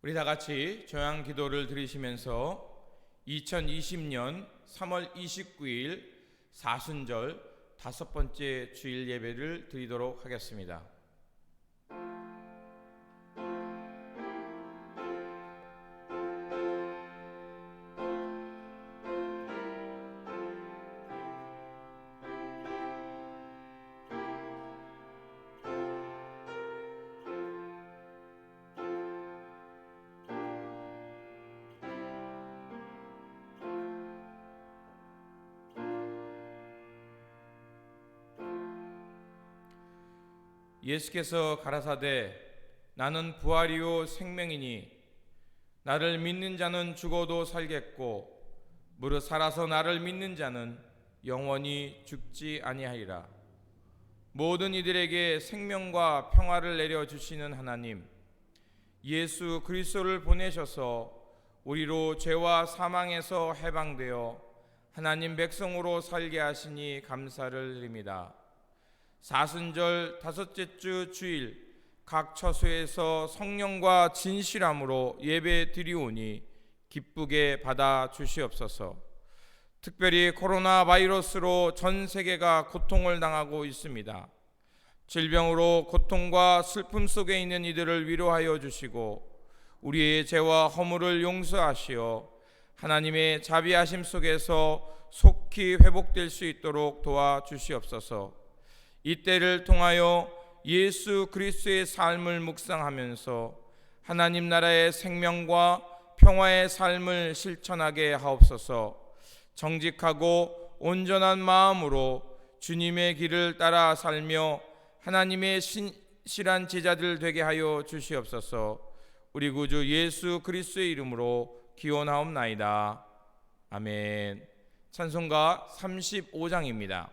우리 다 같이 조양 기도를 드리시면서 2020년 3월 29일 사순절 5번째 주일 예배를 드리도록 하겠습니다. 예수께서 가라사대 나는 부활이요 생명이니 나를 믿는 자는 죽어도 살겠고 무릇 살아서 나를 믿는 자는 영원히 죽지 아니하리라. 모든 이들에게 생명과 평화를 내려주시는 하나님, 예수 그리스도를 보내셔서 우리로 죄와 사망에서 해방되어 하나님 백성으로 살게 하시니 감사를 드립니다. 사순절 5째 주 주일 각 처소에서 성령과 진실함으로 예배 드리오니 기쁘게 받아 주시옵소서. 특별히 코로나 바이러스로 전 세계가 고통을 당하고 있습니다. 질병으로 고통과 슬픔 속에 있는 이들을 위로하여 주시고 우리의 죄와 허물을 용서하시어 하나님의 자비하심 속에서 속히 회복될 수 있도록 도와주시옵소서. 이때를 통하여 예수 그리스도의 삶을 묵상하면서 하나님 나라의 생명과 평화의 삶을 실천하게 하옵소서. 정직하고 온전한 마음으로 주님의 길을 따라 살며 하나님의 신실한 제자들 되게 하여 주시옵소서. 우리 구주 예수 그리스도의 이름으로 기원하옵나이다. 아멘. 찬송가 35장입니다.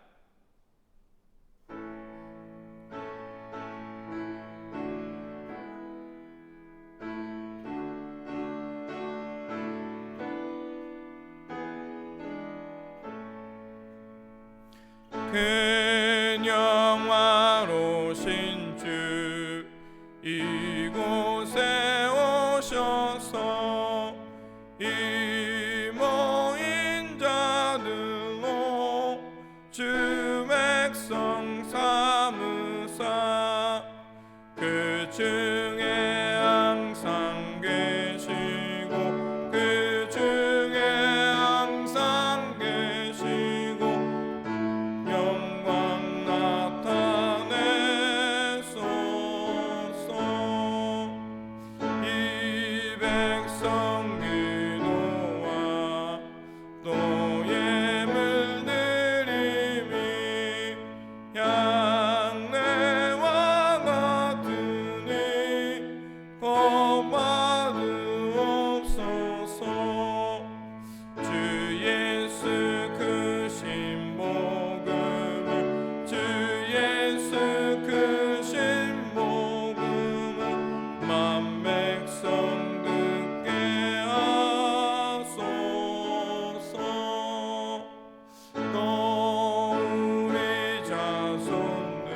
큰 영화로신 주 이곳에 오셔서 이 모인 자들로 주 백성 삼으사 그 중에 항상 계시고 그 중에 항상 계시고 영광 나타내소서. 이 백성 기도와 또 예물 드림이 향내와 같으니 곧 받으옵소서. 주 예수 크신 복음을 주 예수 크신 복음을 만 백성 듣게 하소서. 또 우리 자손들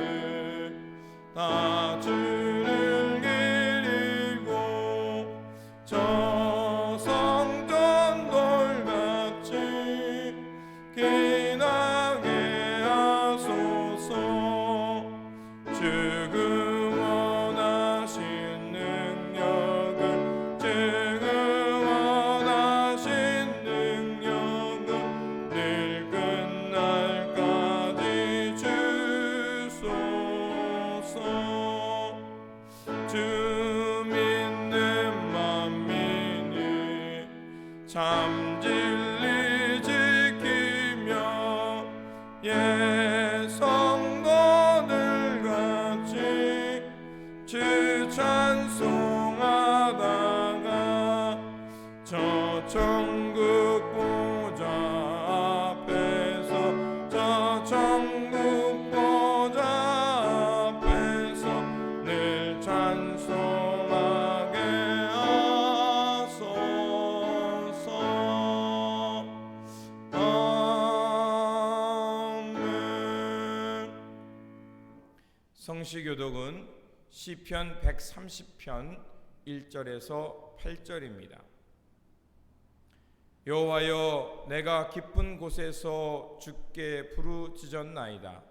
다 주를 기리고 저 성전 돌같이 기나게 하소서. 주 그 원하신 능력을 주 그 원하신 능력을 늘 끝날까지 주소서. 주 믿는 만민이 참 진리 지키며 예 성도들 같이 주 찬송하다가 저 천국 보좌 앞에서 저 천국 보좌 앞에서 늘 찬송하게 하소서. 아멘. 성시교독은 시편 130편 1절에서 8절입니다. 여호와여, 내가 깊은 곳에서 주께 부르짖었나이다.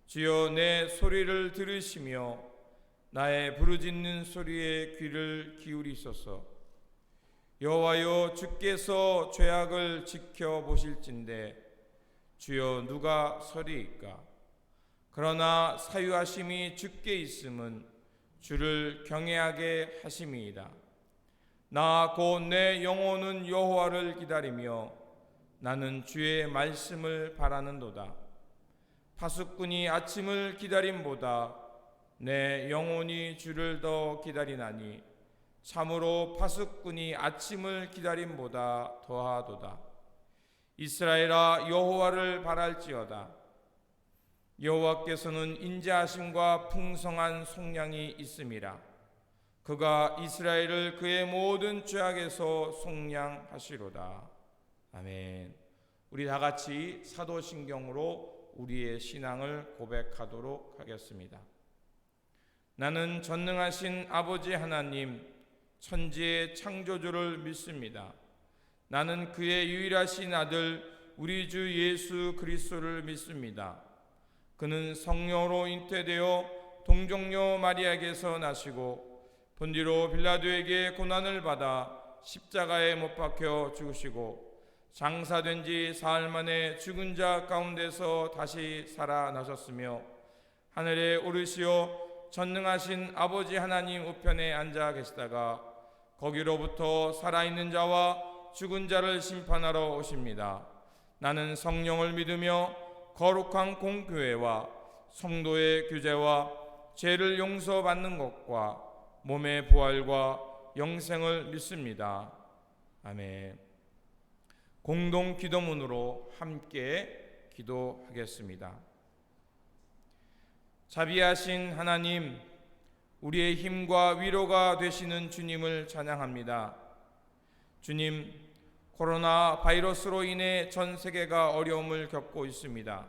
주여, 내 소리를 들으시며 나의 부르짖는 소리에 귀를 기울이소서. 여호와여, 주께서 죄악을 지켜보실진대 주여, 누가 서리이까? 그러나 사유하심이 주께 있음은 주를 경외하게 하심이이다. 나 곧 내 영혼은 여호와를 기다리며 나는 주의 말씀을 바라는도다. 파수꾼이 아침을 기다림보다 내 영혼이 주를 더 기다리나니 참으로 파수꾼이 아침을 기다림보다 더하도다. 이스라엘아, 여호와를 바랄지어다. 여호와께서는 인자하심과 풍성한 속량이 있음이라. 그가 이스라엘을 그의 모든 죄악에서 속량하시로다. 아멘. 우리 다 같이 사도신경으로 우리의 신앙을 고백하도록 하겠습니다. 나는 전능하신 아버지 하나님, 천지의 창조주를 믿습니다. 나는 그의 유일하신 아들 우리 주 예수 그리스도를 믿습니다. 그는 성령으로 잉태되어 동정녀 마리아에게서 나시고 본디로 빌라도에게 고난을 받아 십자가에 못 박혀 죽으시고 장사된 지 사흘 만에 죽은 자 가운데서 다시 살아나셨으며 하늘에 오르시어 전능하신 아버지 하나님 우편에 앉아 계시다가 거기로부터 살아있는 자와 죽은 자를 심판하러 오십니다. 나는 성령을 믿으며 거룩한 공교회와 성도의 교제와 죄를 용서받는 것과 몸의 부활과 영생을 믿습니다. 아멘. 공동 기도문으로 함께 기도하겠습니다. 자비하신 하나님, 우리의 힘과 위로가 되시는 주님을 찬양합니다. 주님, 코로나 바이러스로 인해 전 세계가 어려움을 겪고 있습니다.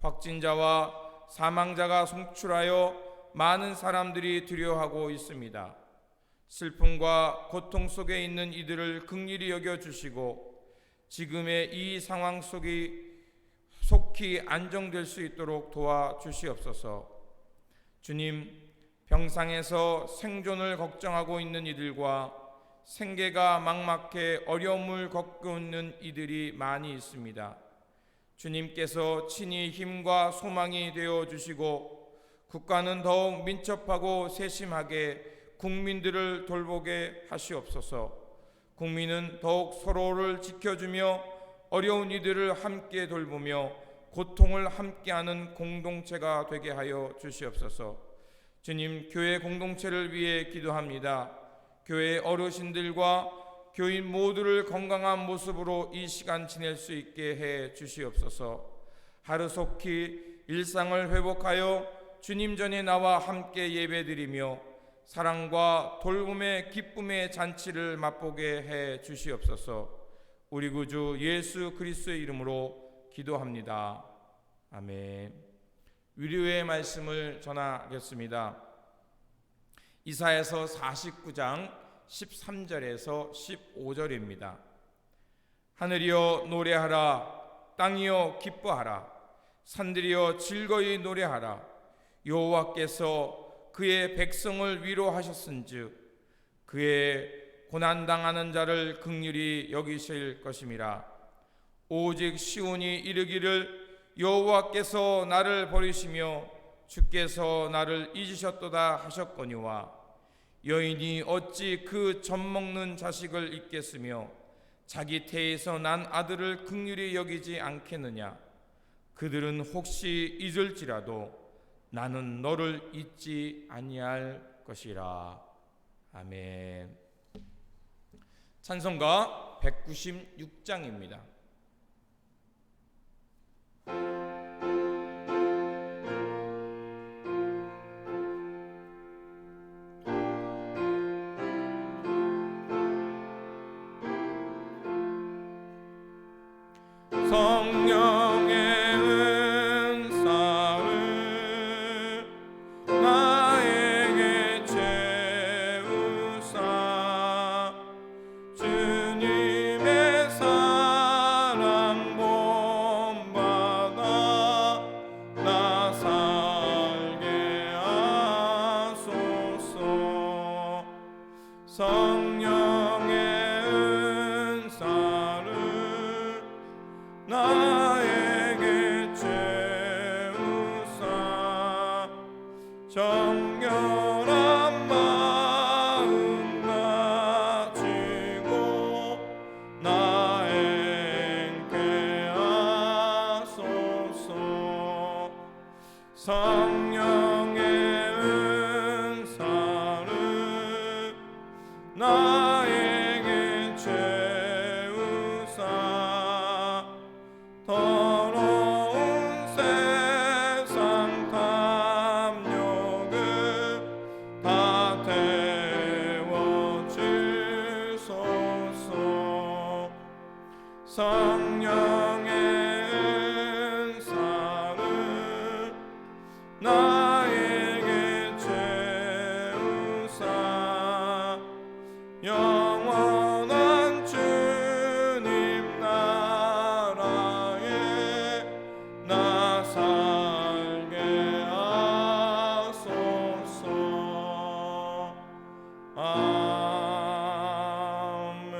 확진자와 사망자가 속출하여 많은 사람들이 두려워하고 있습니다. 슬픔과 고통 속에 있는 이들을 긍휼히 여겨주시고 지금의 이 상황 속히 안정될 수 있도록 도와주시옵소서. 주님, 병상에서 생존을 걱정하고 있는 이들과 생계가 막막해 어려움을 겪고 있는 이들이 많이 있습니다. 주님께서 친히 힘과 소망이 되어 주시고 국가는 더욱 민첩하고 세심하게 국민들을 돌보게 하시옵소서. 국민은 더욱 서로를 지켜주며 어려운 이들을 함께 돌보며 고통을 함께하는 공동체가 되게 하여 주시옵소서. 주님, 교회 공동체를 위해 기도합니다. 교회 어르신들과 교인 모두를 건강한 모습으로 이 시간 지낼 수 있게 해 주시옵소서. 하루속히 일상을 회복하여 주님 전에 나와 함께 예배드리며 사랑과 돌봄의 기쁨의 잔치를 맛보게 해 주시옵소서. 우리 구주 예수 그리스도의 이름으로 기도합니다. 아멘. 위로의 말씀을 전하겠습니다. 이사야서 49장 13절에서 15절입니다. 하늘이여 노래하라, 땅이여 기뻐하라, 산들이여 즐거이 노래하라. 여호와께서 그의 백성을 위로하셨은즉 그의 고난당하는 자를 긍휼히 여기실 것임이라. 오직 시온이 이르기를 여호와께서 나를 버리시며 주께서 나를 잊으셨도다 하셨거니와 여인이 어찌 그 젖먹는 자식을 잊겠으며 자기 태에서 난 아들을 긍휼히 여기지 않겠느냐. 그들은 혹시 잊을지라도 나는 너를 잊지 아니할 것이라. 아멘. 찬송가 196장입니다. 성령의 은사를 나에게 채우소서. 나에게 채우사 정결한 마음 가지고 나 행케 하소서. 성령의 은사를 나에게 채우사 더러운 세상 탐욕을 다 태워주소서. 성령의 은사를 나에게 채우사 영원한 주님 나라에 나 살게 하소서. 아멘.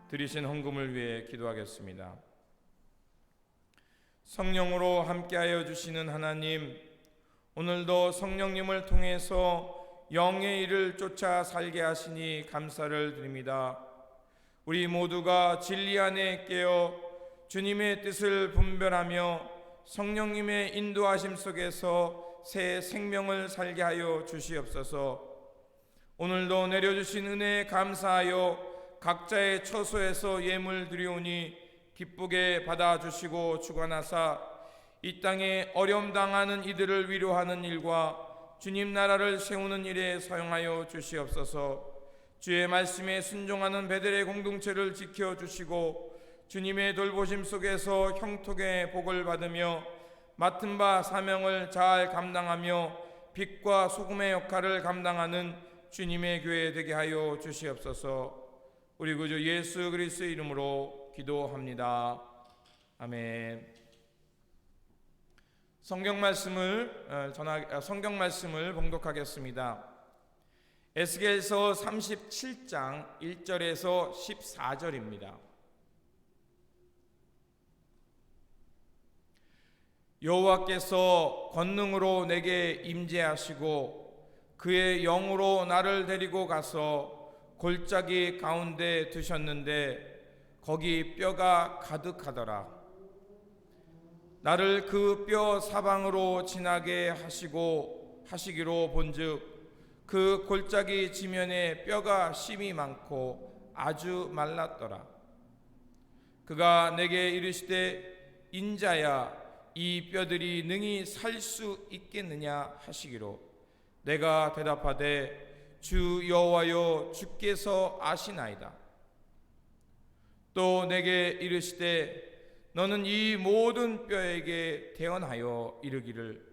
드리신 헌금을 위해 기도하겠습니다. 성령으로 함께하여 주시는 하나님, 오늘도 성령님을 통해서 영의 일을 쫓아 살게 하시니 감사를 드립니다. 우리 모두가 진리 안에 깨어 주님의 뜻을 분별하며 성령님의 인도하심 속에서 새 생명을 살게 하여 주시옵소서. 오늘도 내려주신 은혜에 감사하여 각자의 처소에서 예물 드리오니 기쁘게 받아주시고 주관하사 이 땅에 어려움 당하는 이들을 위로하는 일과 주님 나라를 세우는 일에 사용하여 주시옵소서. 주의 말씀에 순종하는 베델의 공동체를 지켜주시고 주님의 돌보심 속에서 형통의 복을 받으며 맡은 바 사명을 잘 감당하며 빛과 소금의 역할을 감당하는 주님의 교회 되게 하여 주시옵소서. 우리 구주 예수 그리스도의 이름으로 기도합니다. 아멘. 성경 말씀을 봉독하겠습니다. 에스겔서 37장 1절에서 14절입니다. 여호와께서 권능으로 내게 임재하시고 그의 영으로 나를 데리고 가서 골짜기 가운데 두셨는데 거기 뼈가 가득하더라. 나를 그 뼈 사방으로 지나게 하시기로 본즉 그 골짜기 지면에 뼈가 심이 많고 아주 말랐더라. 그가 내게 이르시되 인자야 이 뼈들이 능히 살 수 있겠느냐 하시기로 내가 대답하되 주 여호와여 주께서 아시나이다. 또 내게 이르시되 너는 이 모든 뼈에게 대언하여 이르기를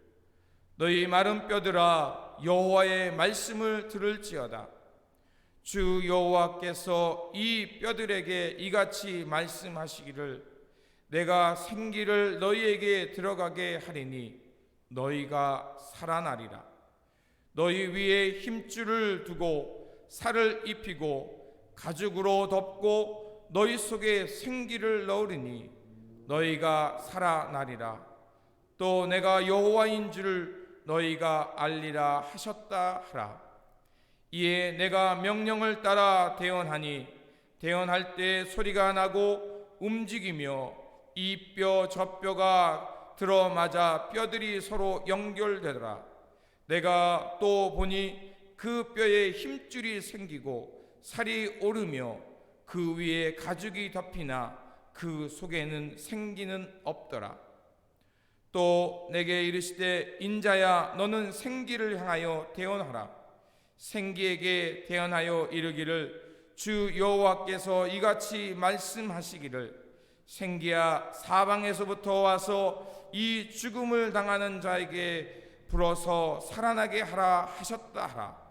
너희 마른 뼈들아 여호와의 말씀을 들을지어다. 주 여호와께서 이 뼈들에게 이같이 말씀하시기를 내가 생기를 너희에게 들어가게 하리니 너희가 살아나리라. 너희 위에 힘줄을 두고 살을 입히고 가죽으로 덮고 너희 속에 생기를 넣으리니 너희가 살아나리라. 또 내가 여호와인 줄을 너희가 알리라 하셨다 하라. 이에 내가 명령을 따라 대언하니 대언할 때 소리가 나고 움직이며 이 뼈 저 뼈가 들어맞아 뼈들이 서로 연결되더라. 내가 또 보니 그 뼈에 힘줄이 생기고 살이 오르며 그 위에 가죽이 덮이나 그 속에는 생기는 없더라. 또 내게 이르시되 인자야 너는 생기를 향하여 대언하라. 생기에게 대언하여 이르기를 주 여호와께서 이같이 말씀하시기를 생기야 사방에서부터 와서 이 죽음을 당하는 자에게 불어서 살아나게 하라 하셨다 하라.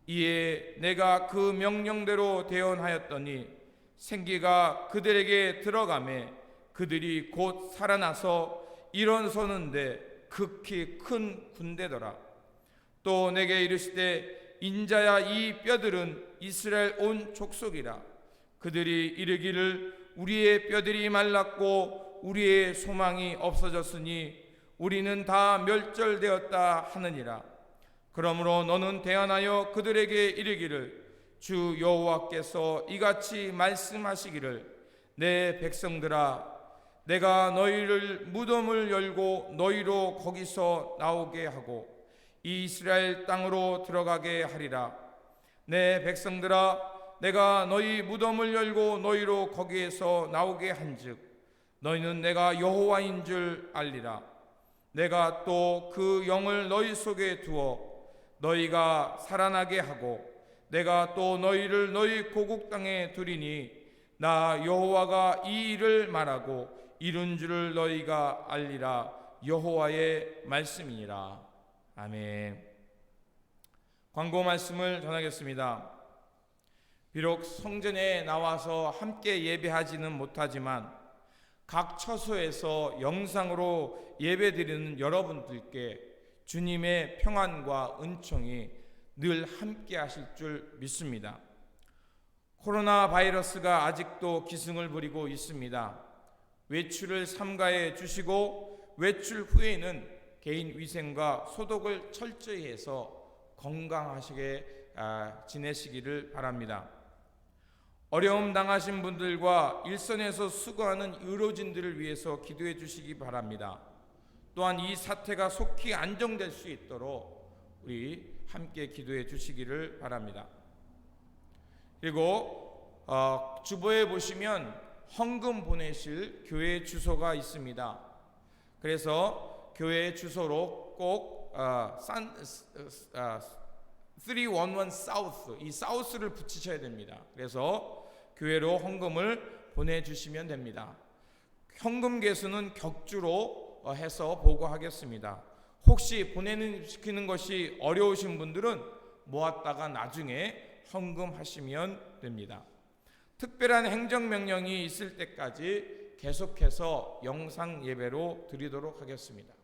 이에 내가 그 명령대로 대언하였더니 생기가 그들에게 들어가매 그들이 곧 살아나서 일어서는데 극히 큰 군대더라. 또 내게 이르시되 인자야 이 뼈들은 이스라엘 온 족속이라. 그들이 이르기를 우리의 뼈들이 말랐고 우리의 소망이 없어졌으니 우리는 다 멸절되었다 하느니라. 그러므로 너는 대언하여 그들에게 이르기를 주 여호와께서 이같이 말씀하시기를 내 백성들아 내가 너희를 무덤을 열고 너희로 거기서 나오게 하고 이스라엘 땅으로 들어가게 하리라. 내 백성들아 내가 너희 무덤을 열고 너희로 거기에서 나오게 한즉 너희는 내가 여호와인 줄 알리라. 내가 또 그 영을 너희 속에 두어 너희가 살아나게 하고 내가 또 너희를 너희 고국 땅에 두리니 나 여호와가 이 일을 말하고 이룬 줄을 너희가 알리라. 여호와의 말씀이니라. 아멘. 광고 말씀을 전하겠습니다. 비록 성전에 나와서 함께 예배하지는 못하지만 각 처소에서 영상으로 예배드리는 여러분들께 주님의 평안과 은총이 늘 함께 하실 줄 믿습니다. 코로나 바이러스가 아직도 기승을 부리고 있습니다. 외출을 삼가해 주시고 외출 후에는 개인 위생과 소독을 철저히 해서 건강하시게 지내시기를 바랍니다. 어려움 당하신 분들과 일선에서 수고하는 의료진들을 위해서 기도해 주시기 바랍니다. 또한 이 사태가 속히 안정될 수 있도록 우리 함께 기도해 주시기를 바랍니다. 그리고 주보에 보시면 헌금 보내실 교회 주소가 있습니다. 그래서 교회 주소로 꼭 311 사우스 이 사우스를 붙이셔야 됩니다. 그래서 교회로 헌금을 보내주시면 됩니다. 헌금 개수는 격주로 해서 보고하겠습니다. 혹시 보내시키는 것이 어려우신 분들은 모았다가 나중에 헌금하시면 됩니다. 특별한 행정명령이 있을 때까지 계속해서 영상 예배로 드리도록 하겠습니다.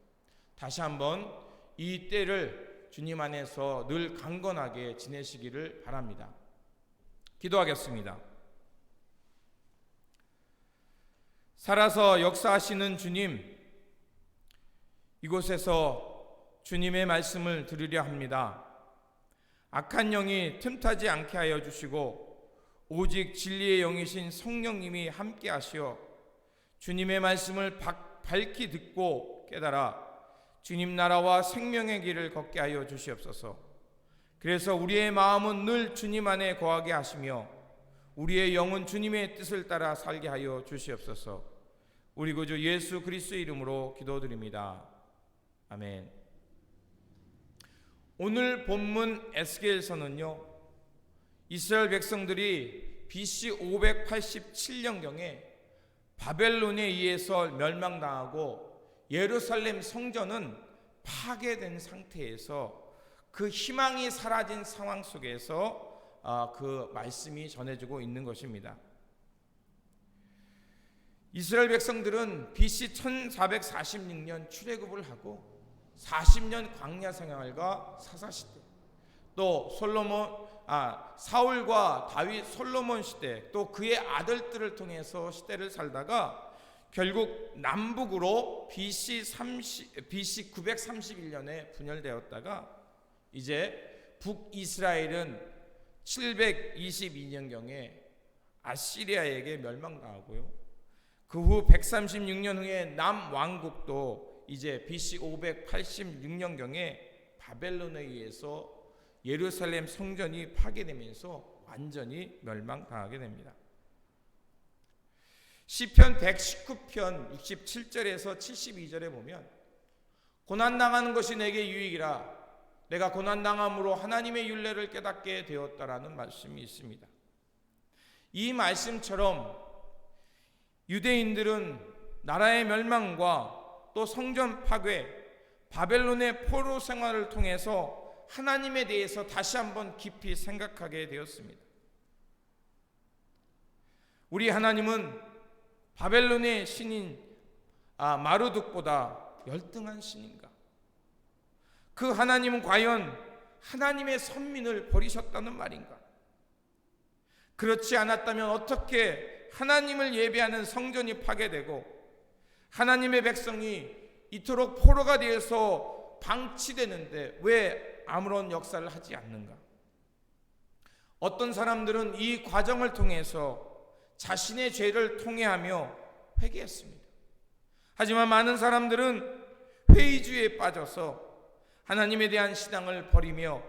다시 한번 이 때를 주님 안에서 늘 강건하게 지내시기를 바랍니다. 기도하겠습니다. 살아서 역사하시는 주님, 이곳에서 주님의 말씀을 들으려 합니다. 악한 영이 틈타지 않게 하여 주시고 오직 진리의 영이신 성령님이 함께 하시어 주님의 말씀을 밝히 듣고 깨달아 주님 나라와 생명의 길을 걷게 하여 주시옵소서. 그래서 우리의 마음은 늘 주님 안에 거하게 하시며 우리의 영은 주님의 뜻을 따라 살게 하여 주시옵소서. 우리 구주 예수 그리스도의 이름으로 기도드립니다. 아멘. 오늘 본문 에스겔서는요, 이스라엘 백성들이 BC 587년경에 바벨론에 의해서 멸망당하고 예루살렘 성전은 파괴된 상태에서 그 희망이 사라진 상황 속에서 그 말씀이 전해지고 있는 것입니다. 이스라엘 백성들은 BC 1446년 출애굽을 하고 40년 광야 생활과 사사시대, 또 사울과 다윗 솔로몬 시대, 또 그의 아들들을 통해서 시대를 살다가 결국 남북으로 BC 931년에 분열되었다가 이제 북이스라엘은 722년경에 아시리아에게 멸망당하고요. 그 후 136년 후에 남왕국도 이제 BC 586년경에 바벨론에 의해서 예루살렘 성전이 파괴되면서 완전히 멸망당하게 됩니다. 시편 119편 67절에서 72절에 보면 고난당하는 것이 내게 유익이라 내가 고난당함으로 하나님의 율례를 깨닫게 되었다라는 말씀이 있습니다. 이 말씀처럼 유대인들은 나라의 멸망과 또 성전 파괴, 바벨론의 포로 생활을 통해서 하나님에 대해서 다시 한번 깊이 생각하게 되었습니다. 우리 하나님은 바벨론의 신인 마르둑보다 열등한 신인가? 그 하나님은 과연 하나님의 선민을 버리셨다는 말인가? 그렇지 않았다면 어떻게 하나님을 예배하는 성전이 파괴되고 하나님의 백성이 이토록 포로가 되어서 방치되는데 왜 아무런 역사를 하지 않는가? 어떤 사람들은 이 과정을 통해서 자신의 죄를 통회하며 회개했습니다. 하지만 많은 사람들은 회의주의에 빠져서 하나님에 대한 신앙을 버리며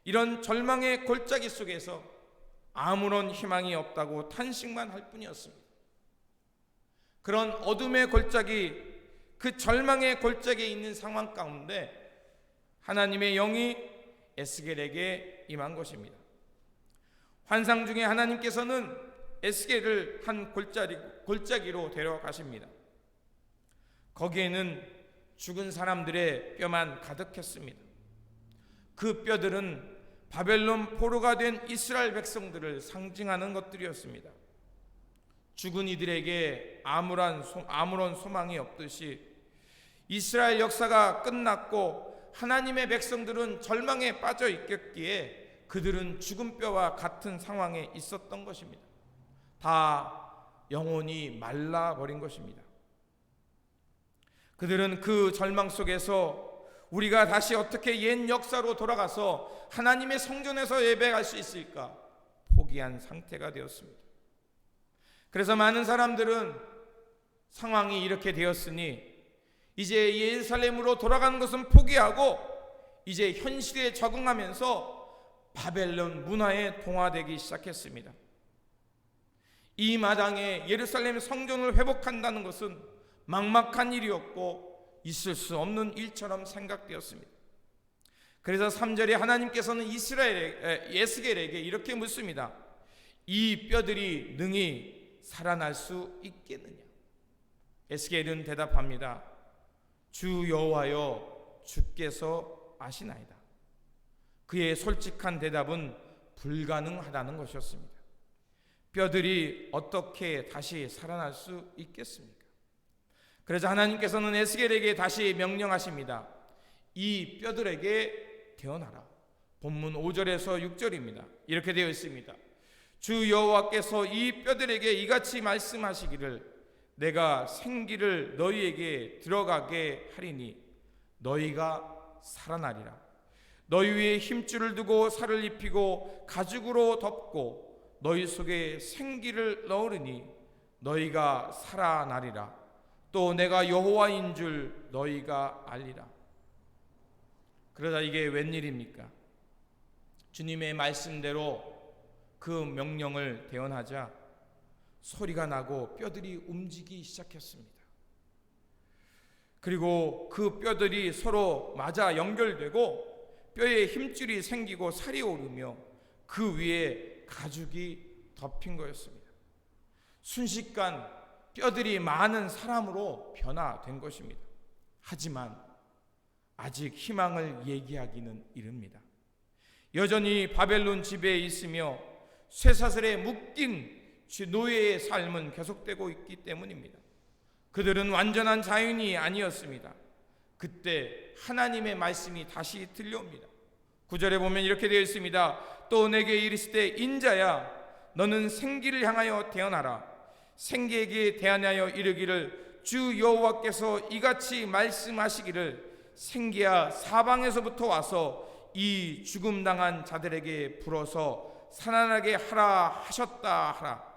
이런 절망의 골짜기 속에서 아무런 희망이 없다고 탄식만 할 뿐이었습니다. 그런 어둠의 골짜기, 그 절망의 골짜기에 있는 상황 가운데 하나님의 영이 에스겔에게 임한 것입니다. 환상 중에 하나님께서는 에스겔을 한 골짜기로 데려가십니다. 거기에는 죽은 사람들의 뼈만 가득했습니다. 그 뼈들은 바벨론 포로가 된 이스라엘 백성들을 상징하는 것들이었습니다. 죽은 이들에게 아무런 소망이 없듯이 이스라엘 역사가 끝났고 하나님의 백성들은 절망에 빠져 있겠기에 그들은 죽은 뼈와 같은 상황에 있었던 것입니다. 다 영혼이 말라버린 것입니다. 그들은 그 절망 속에서 우리가 다시 어떻게 옛 역사로 돌아가서 하나님의 성전에서 예배할 수 있을까 포기한 상태가 되었습니다. 그래서 많은 사람들은 상황이 이렇게 되었으니 이제 예루살렘으로 돌아가는 것은 포기하고 이제 현실에 적응하면서 바벨론 문화에 동화되기 시작했습니다. 이 마당에 예루살렘 성전을 회복한다는 것은 막막한 일이었고 있을 수 없는 일처럼 생각되었습니다. 그래서 3절에 하나님께서는 에스겔에게 이렇게 묻습니다. 이 뼈들이 능히 살아날 수 있겠느냐? 에스겔은 대답합니다. 주 여호와여, 주께서 아시나이다. 그의 솔직한 대답은 불가능하다는 것이었습니다. 뼈들이 어떻게 다시 살아날 수 있겠습니까? 그래서 하나님께서는 에스겔에게 다시 명령하십니다. 이 뼈들에게 태어나라. 본문 5절에서 6절입니다. 이렇게 되어 있습니다. 주 여호와께서 이 뼈들에게 이같이 말씀하시기를 내가 생기를 너희에게 들어가게 하리니 너희가 살아나리라. 너희 위에 힘줄을 두고 살을 입히고 가죽으로 덮고 너희 속에 생기를 넣으리니 너희가 살아나리라. 또 내가 여호와인 줄 너희가 알리라. 그러다 이게 웬일입니까? 주님의 말씀대로 그 명령을 대언하자 소리가 나고 뼈들이 움직이기 시작했습니다. 그리고 그 뼈들이 서로 맞아 연결되고 뼈에 힘줄이 생기고 살이 오르며 그 위에 가죽이 덮인 거였습니다. 순식간 뼈들이 많은 사람으로 변화된 것입니다. 하지만 아직 희망을 얘기하기는 이릅니다. 여전히 바벨론 지배에 있으며 쇠사슬에 묶인 노예의 삶은 계속되고 있기 때문입니다. 그들은 완전한 자연이 아니었습니다. 그때 하나님의 말씀이 다시 들려옵니다. 9절에 보면 이렇게 되어 있습니다. 또 내게 이르시되 인자야 너는 생기를 향하여 태어나라. 생기에게 대하여 이르기를 주 여호와께서 이같이 말씀하시기를 생기야 사방에서부터 와서 이 죽음당한 자들에게 불어서 살아나게 하라 하셨다 하라.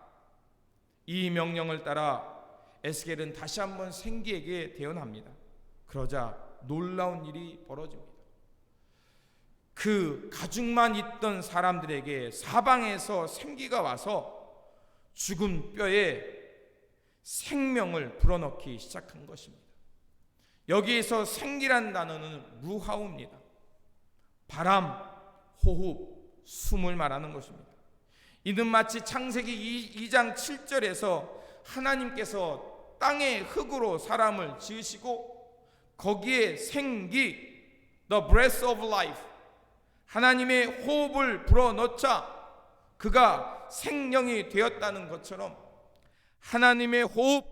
이 명령을 따라 에스겔은 다시 한번 생기에게 대언합니다. 그러자 놀라운 일이 벌어집니다. 그 가죽만 있던 사람들에게 사방에서 생기가 와서 죽은 뼈에 생명을 불어넣기 시작한 것입니다. 여기에서 생기란 단어는 루하우입니다. 바람, 호흡, 숨을 말하는 것입니다. 이는 마치 창세기 2장 7절에서 하나님께서 땅의 흙으로 사람을 지으시고 거기에 생기, the breath of life, 하나님의 호흡을 불어넣자 그가 생명이 되었다는 것처럼 하나님의 호흡,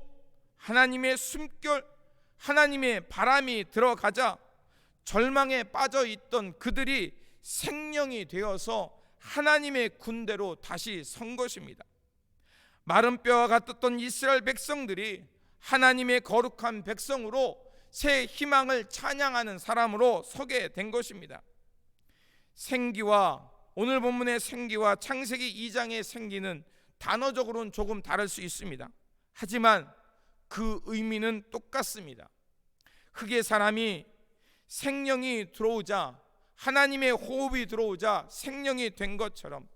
하나님의 숨결, 하나님의 바람이 들어가자 절망에 빠져 있던 그들이 생명이 되어서 하나님의 군대로 다시 선 것입니다. 마른 뼈와 같았던 이스라엘 백성들이 하나님의 거룩한 백성으로 새 희망을 찬양하는 사람으로 서게 된 것입니다. 생기와 오늘 본문의 생기와 창세기 2장의 생기는 단어적으로는 조금 다를 수 있습니다. 하지만 그 의미는 똑같습니다. 흙의 사람이 생명이 들어오자, 하나님의 호흡이 들어오자 생명이 된 것처럼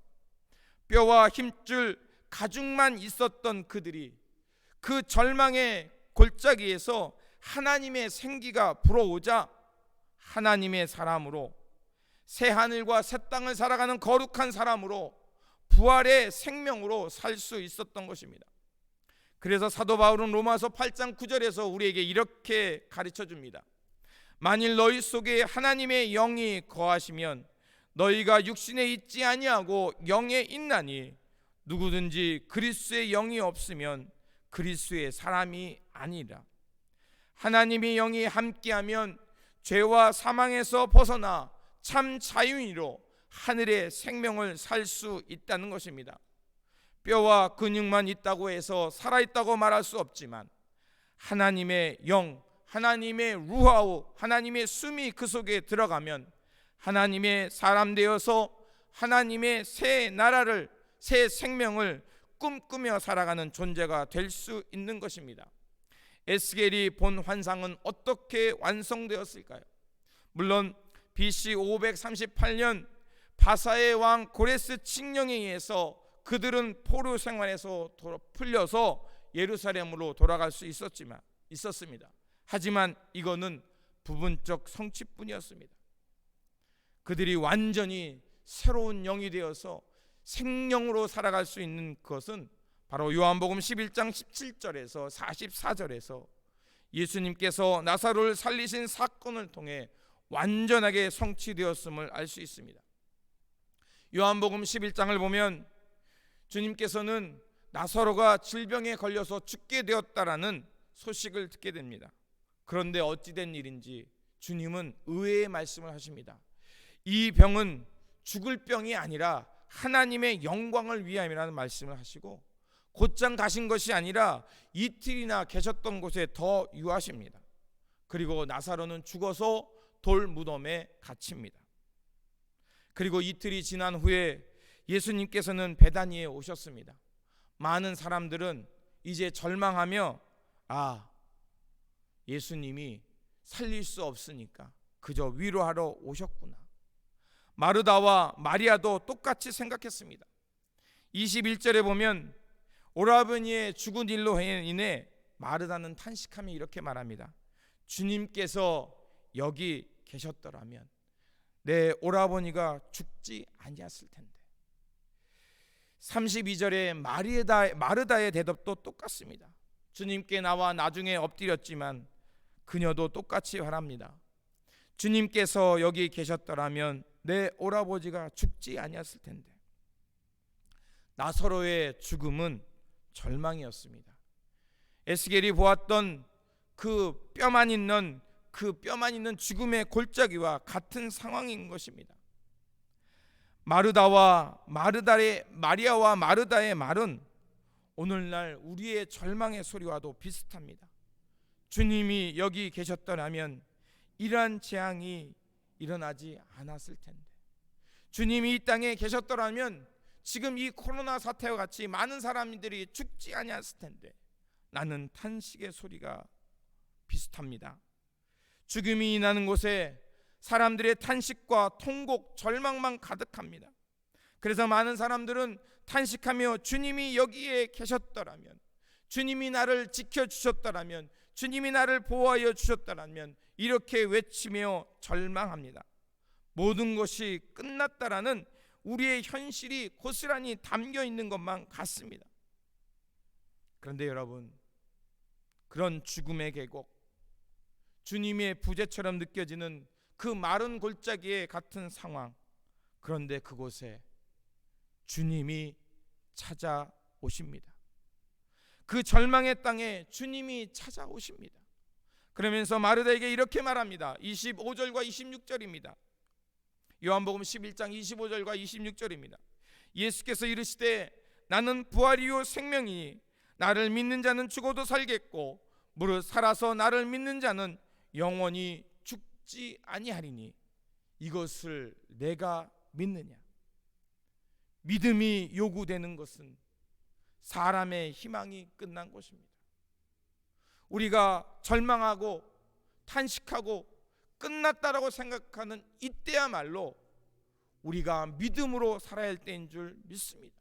뼈와 힘줄 가죽만 있었던 그들이 그 절망의 골짜기에서 하나님의 생기가 불어오자 하나님의 사람으로, 새 하늘과 새 땅을 살아가는 거룩한 사람으로, 부활의 생명으로 살 수 있었던 것입니다. 그래서 사도 바울은 로마서 8장 9절에서 우리에게 이렇게 가르쳐 줍니다. 만일 너희 속에 하나님의 영이 거하시면 너희가 육신에 있지 아니하고 영에 있나니 누구든지 그리스도의 영이 없으면 그리스도의 사람이 아니라. 하나님의 영이 함께하면 죄와 사망에서 벗어나 참 자유인으로 하늘의 생명을 살 수 있다는 것입니다. 뼈와 근육만 있다고 해서 살아있다고 말할 수 없지만 하나님의 영, 하나님의 루하우, 하나님의 숨이 그 속에 들어가면 하나님의 사람 되어서 하나님의 새 나라를, 새 생명을 꿈꾸며 살아가는 존재가 될 수 있는 것입니다. 에스겔이 본 환상은 어떻게 완성되었을까요? 물론 BC 538년 바사의 왕 고레스 칙령에 의해서 그들은 포로 생활에서 풀려서 예루살렘으로 돌아갈 수 있었습니다. 하지만 이거는 부분적 성취뿐이었습니다. 그들이 완전히 새로운 영이 되어서 생명으로 살아갈 수 있는 것은 바로 요한복음 11장 17절에서 44절에서 예수님께서 나사로를 살리신 사건을 통해 완전하게 성취되었음을 알 수 있습니다. 요한복음 11장을 보면 주님께서는 나사로가 질병에 걸려서 죽게 되었다라는 소식을 듣게 됩니다. 그런데 어찌된 일인지 주님은 의외의 말씀을 하십니다. 이 병은 죽을 병이 아니라 하나님의 영광을 위함이라는 말씀을 하시고, 곧장 가신 것이 아니라 이틀이나 계셨던 곳에 더 유하십니다. 그리고 나사로는 죽어서 돌 무덤에 갇힙니다. 그리고 이틀이 지난 후에 예수님께서는 베다니에 오셨습니다. 많은 사람들은 이제 절망하며 예수님이 살릴 수 없으니까 그저 위로하러 오셨구나. 마르다와 마리아도 똑같이 생각했습니다. 21절에 보면 오라버니의 죽은 일로 인해 마르다는 탄식하며 이렇게 말합니다. 주님께서 여기 계셨더라면 내 오라버니가 죽지 아니었을 텐데. 32절에 마르다의 대답도 똑같습니다. 주님께 나와 나중에 엎드렸지만 그녀도 똑같이 말합니다. 주님께서 여기 계셨더라면 내 오라버지가 죽지 아니었을 텐데. 나사로의 죽음은 절망이었습니다. 에스겔이 보았던 그 뼈만 있는 죽음의 골짜기와 같은 상황인 것입니다. 마리아와 마르다의 말은 오늘날 우리의 절망의 소리와도 비슷합니다. 주님이 여기 계셨더라면 이러한 재앙이 일어나지 않았을 텐데. 주님이 이 땅에 계셨더라면 지금 이 코로나 사태와 같이 많은 사람들이 죽지 아니었을 텐데. 나는 탄식의 소리가 비슷합니다. 죽음이 나는 곳에 사람들의 탄식과 통곡, 절망만 가득합니다. 그래서 많은 사람들은 탄식하며 주님이 여기에 계셨더라면, 주님이 나를 지켜주셨더라면, 주님이 나를 보호하여 주셨더라면 이렇게 외치며 절망합니다. 모든 것이 끝났다라는 우리의 현실이 고스란히 담겨 있는 것만 같습니다. 그런데 여러분, 그런 죽음의 계곡, 주님의 부재처럼 느껴지는 그 마른 골짜기의 같은 상황, 그런데 그곳에 주님이 찾아오십니다. 그 절망의 땅에 주님이 찾아오십니다. 그러면서 마르다에게 이렇게 말합니다. 25절과 26절입니다. 요한복음 11장 25절과 26절입니다. 예수께서 이르시되 나는 부활이요 생명이니 나를 믿는 자는 죽어도 살겠고 무릇 살아서 나를 믿는 자는 영원히 죽지 아니하리니 이것을 내가 믿느냐. 믿음이 요구되는 것은 사람의 희망이 끝난 것입니다. 우리가 절망하고 탄식하고 끝났다라고 생각하는 이때야말로 우리가 믿음으로 살아야 할 때인 줄 믿습니다.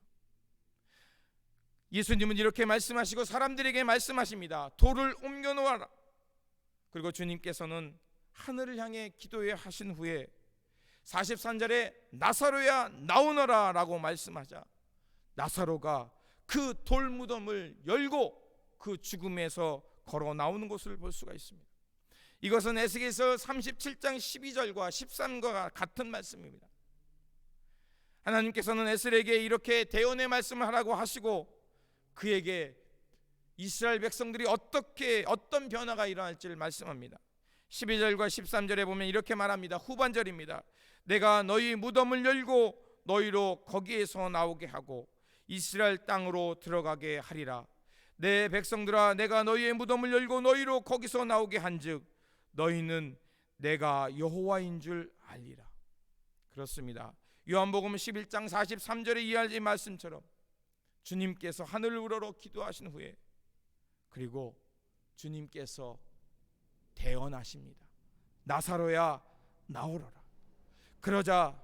예수님은 이렇게 말씀하시고 사람들에게 말씀하십니다. 돌을 옮겨 놓아라. 그리고 주님께서는 하늘을 향해 기도해 하신 후에 43절에 나사로야 나오너라 라고 말씀하자 나사로가 그 돌무덤을 열고 그 죽음에서 걸어 나오는 것을 볼 수가 있습니다. 이것은 에스겔서 37장 12절과 13절과 같은 말씀입니다. 하나님께서는 에스겔에게 이렇게 대언의 말씀을 하라고 하시고 그에게 이스라엘 백성들이 어떤 변화가 일어날지를 말씀합니다. 12절과 13절에 보면 이렇게 말합니다. 후반절입니다. 내가 너희 무덤을 열고 너희로 거기에서 나오게 하고 이스라엘 땅으로 들어가게 하리라. 내 백성들아 내가 너희의 무덤을 열고 너희로 거기서 나오게 한즉 너희는 내가 여호와인 줄 알리라. 그렇습니다. 요한복음 11장 43절에 이해할 말씀처럼 주님께서 하늘을 우러러 기도하신 후에 그리고 주님께서 대언하십니다. 나사로야 나오너라. 그러자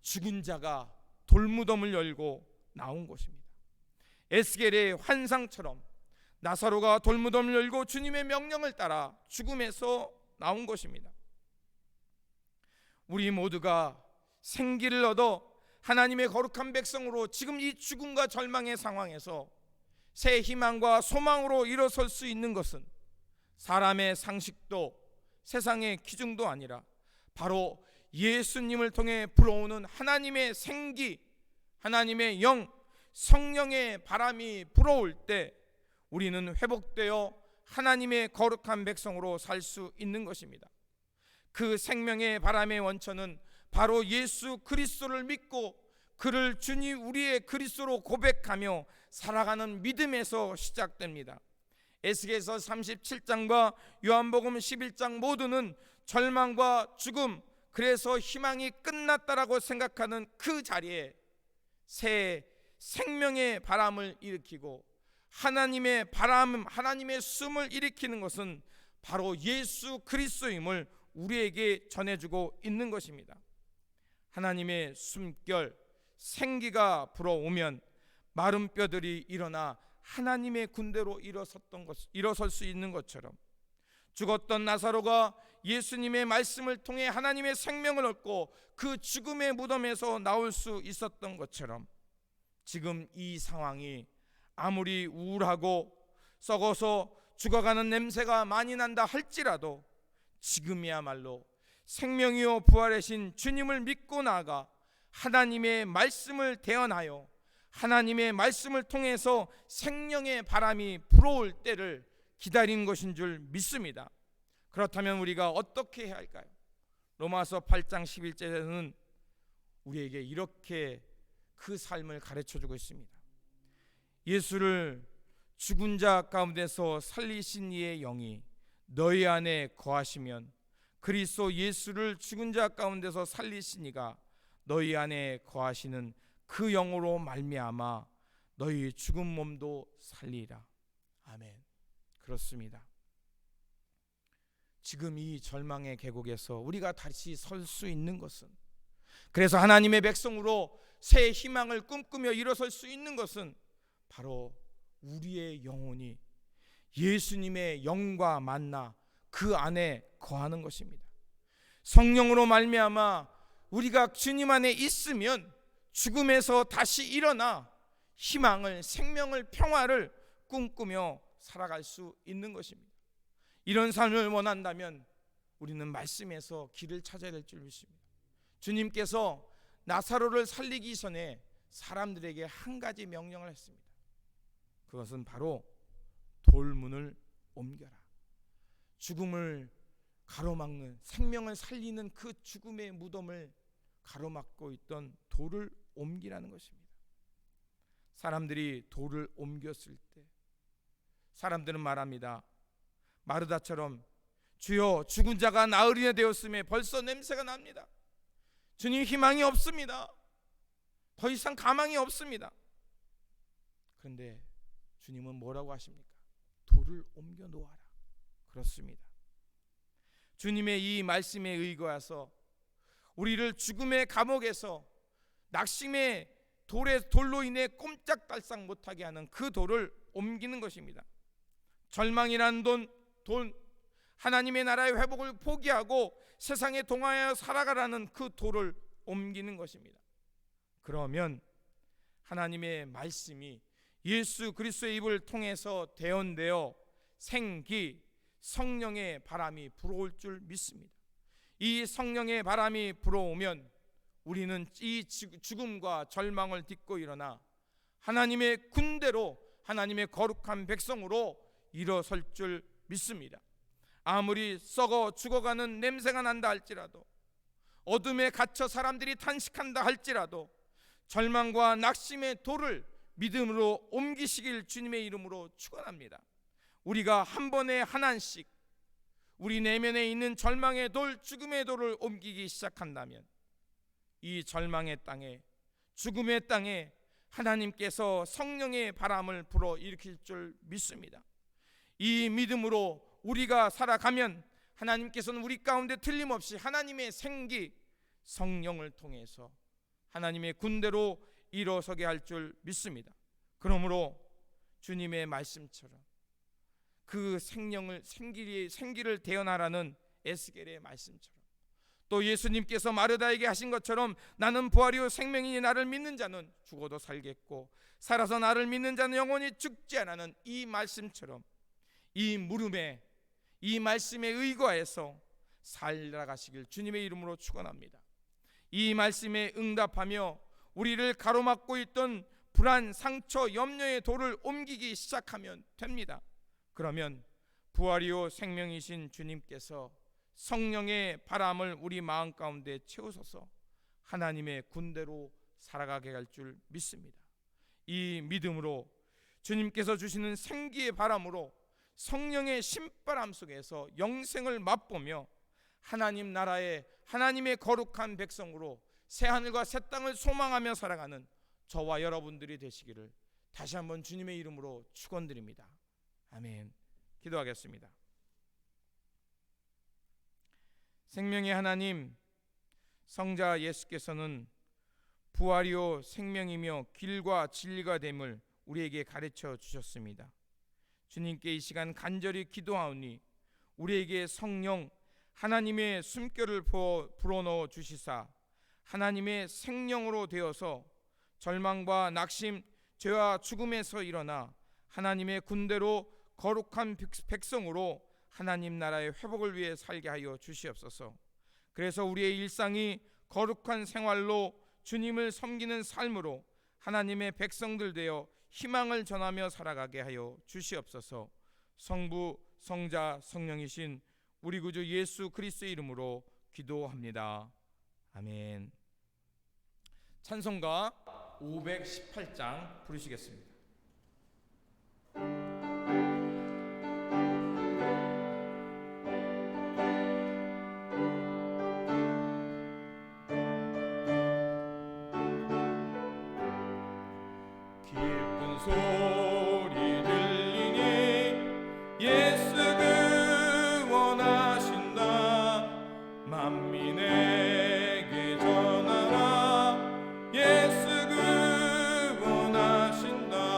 죽은 자가 돌무덤을 열고 나온 것입니다. 에스겔의 환상처럼 나사로가 돌무덤을 열고 주님의 명령을 따라 죽음에서 나온 것입니다. 우리 모두가 생기를 얻어 하나님의 거룩한 백성으로 지금 이 죽음과 절망의 상황에서 새 희망과 소망으로 일어설 수 있는 것은 사람의 상식도 세상의 기준도 아니라 바로 예수님을 통해 불어오는 하나님의 생기, 하나님의 영, 성령의 바람이 불어올 때 우리는 회복되어 하나님의 거룩한 백성으로 살 수 있는 것입니다. 그 생명의 바람의 원천은 바로 예수 그리스도를 믿고 그를 주님 우리의 그리스도로 고백하며 살아가는 믿음에서 시작됩니다. 에스겔서 37장과 요한복음 11장 모두는 절망과 죽음, 그래서 희망이 끝났다라고 생각하는 그 자리에 새 생명의 바람을 일으키고 하나님의 바람, 하나님의 숨을 일으키는 것은 바로 예수 그리스도임을 우리에게 전해주고 있는 것입니다. 하나님의 숨결, 생기가 불어오면 마른 뼈들이 일어나 하나님의 군대로 일어설 수 있는 것처럼 죽었던 나사로가 예수님의 말씀을 통해 하나님의 생명을 얻고 그 죽음의 무덤에서 나올 수 있었던 것처럼 지금 이 상황이 아무리 우울하고 썩어서 죽어가는 냄새가 많이 난다 할지라도 지금이야말로 생명이요 부활하신 주님을 믿고 나아가 하나님의 말씀을 대언하여 하나님의 말씀을 통해서 생명의 바람이 불어올 때를 기다린 것인 줄 믿습니다. 그렇다면 우리가 어떻게 해야 할까요? 로마서 8장 11절에는 우리에게 이렇게 그 삶을 가르쳐주고 있습니다. 예수를 죽은 자 가운데서 살리신 이의 영이 너희 안에 거하시면 그리스도 예수를 죽은 자 가운데서 살리신 이가 너희 안에 거하시는 그 영으로 말미암아 너희 죽은 몸도 살리라. 아멘. 그렇습니다. 지금 이 절망의 계곡에서 우리가 다시 설 수 있는 것은, 그래서 하나님의 백성으로 새 희망을 꿈꾸며 일어설 수 있는 것은 바로 우리의 영혼이 예수님의 영과 만나 그 안에 거하는 것입니다. 성령으로 말미암아 우리가 주님 안에 있으면 죽음에서 다시 일어나 희망을, 생명을, 평화를 꿈꾸며 살아갈 수 있는 것입니다. 이런 삶을 원한다면 우리는 말씀에서 길을 찾아야 될 줄 믿습니다. 주님께서 나사로를 살리기 전에 사람들에게 한 가지 명령을 했습니다. 그것은 바로 돌문을 옮겨라. 죽음을 가로막는, 생명을 살리는 그 죽음의 무덤을 가로막고 있던 돌을 옮기라는 것입니다. 사람들이 돌을 옮겼을 때 사람들은 말합니다. 마르다처럼 주여 죽은 자가 나으리나 되었음에 벌써 냄새가 납니다. 주님 희망이 없습니다. 더 이상 가망이 없습니다. 그런데 주님은 뭐라고 하십니까? 돌을 옮겨 놓아라. 그렇습니다. 주님의 이 말씀에 의거해서 우리를 죽음의 감옥에서 낙심의 돌로 인해 꼼짝달싹 못하게 하는 그 돌을 옮기는 것입니다. 절망이라는 돈, 하나님의 나라의 회복을 포기하고 세상에 동하여 살아가라는 그 돌을 옮기는 것입니다. 그러면 하나님의 말씀이 예수 그리스도의 입을 통해서 대언되어 생기, 성령의 바람이 불어올 줄 믿습니다. 이 성령의 바람이 불어오면 우리는 이 죽음과 절망을 딛고 일어나 하나님의 군대로, 하나님의 거룩한 백성으로 일어설 줄 믿습니다. 아무리 썩어 죽어가는 냄새가 난다 할지라도, 어둠에 갇혀 사람들이 탄식한다 할지라도 절망과 낙심의 돌을 믿음으로 옮기시길 주님의 이름으로 축원합니다. 우리가 한 번에 하나씩 우리 내면에 있는 절망의 돌, 죽음의 돌을 옮기기 시작한다면 이 절망의 땅에, 죽음의 땅에 하나님께서 성령의 바람을 불어 일으킬 줄 믿습니다. 이 믿음으로 우리가 살아가면 하나님께서는 우리 가운데 틀림없이 하나님의 생기, 성령을 통해서 하나님의 군대로 일어서게 할 줄 믿습니다. 그러므로 주님의 말씀처럼 그 생기를 대언하라는 에스겔의 말씀처럼, 또 예수님께서 마르다에게 하신 것처럼 나는 부활이요 생명이니 나를 믿는 자는 죽어도 살겠고 살아서 나를 믿는 자는 영원히 죽지 않는 이 말씀처럼 이 물음에, 이 말씀에 의거해서 살아가시길 주님의 이름으로 축원합니다. 이 말씀에 응답하며 우리를 가로막고 있던 불안, 상처, 염려의 돌을 옮기기 시작하면 됩니다. 그러면 부활이요 생명이신 주님께서 성령의 바람을 우리 마음 가운데 채우소서 하나님의 군대로 살아가게 할 줄 믿습니다. 이 믿음으로 주님께서 주시는 생기의 바람으로 성령의 신바람 속에서 영생을 맛보며 하나님 나라의, 하나님의 거룩한 백성으로 새하늘과 새 땅을 소망하며 살아가는 저와 여러분들이 되시기를 다시 한번 주님의 이름으로 축원드립니다. 아멘. 기도하겠습니다. 생명의 하나님, 성자 예수께서는 부활이요 생명이며 길과 진리가 됨을 우리에게 가르쳐 주셨습니다. 주님께 이 시간 간절히 기도하오니 우리에게 성령, 하나님의 숨결을 불어넣어 주시사 하나님의 생명으로 되어서 절망과 낙심, 죄와 죽음에서 일어나 하나님의 군대로 거룩한 백성으로 하나님 나라의 회복을 위해 살게 하여 주시옵소서. 그래서 우리의 일상이 거룩한 생활로 주님을 섬기는 삶으로 하나님의 백성들 되어 희망을 전하며 살아가게 하여 주시옵소서. 성부, 성자, 성령이신 우리 구주 예수 그리스도의 이름으로 기도합니다. 아멘. 찬송가 518장 부르시겠습니다. 기쁜 소리 들리니 예수 구원하신다. 만민에게 전하라. 예수 구원하신다.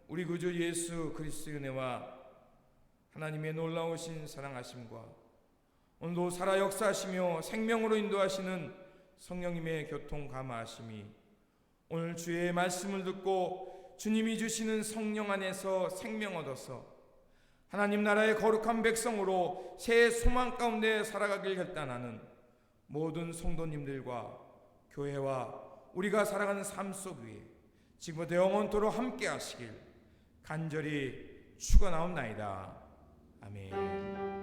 우리 구주 예수 그리스도의 은혜와 하나님의 놀라우신 사랑하심과 오늘도 살아 역사하시며 생명으로 인도하시는 성령님의 교통 감화하심이 오늘 주의 말씀을 듣고 주님이 주시는 성령 안에서 생명 얻어서 하나님 나라의 거룩한 백성으로 새 소망 가운데 살아가길 결단하는 모든 성도님들과 교회와 우리가 살아가는 삶 속 위에 지금부터 영원토록 함께 하시길 간절히 축원하옵나이다. 아멘.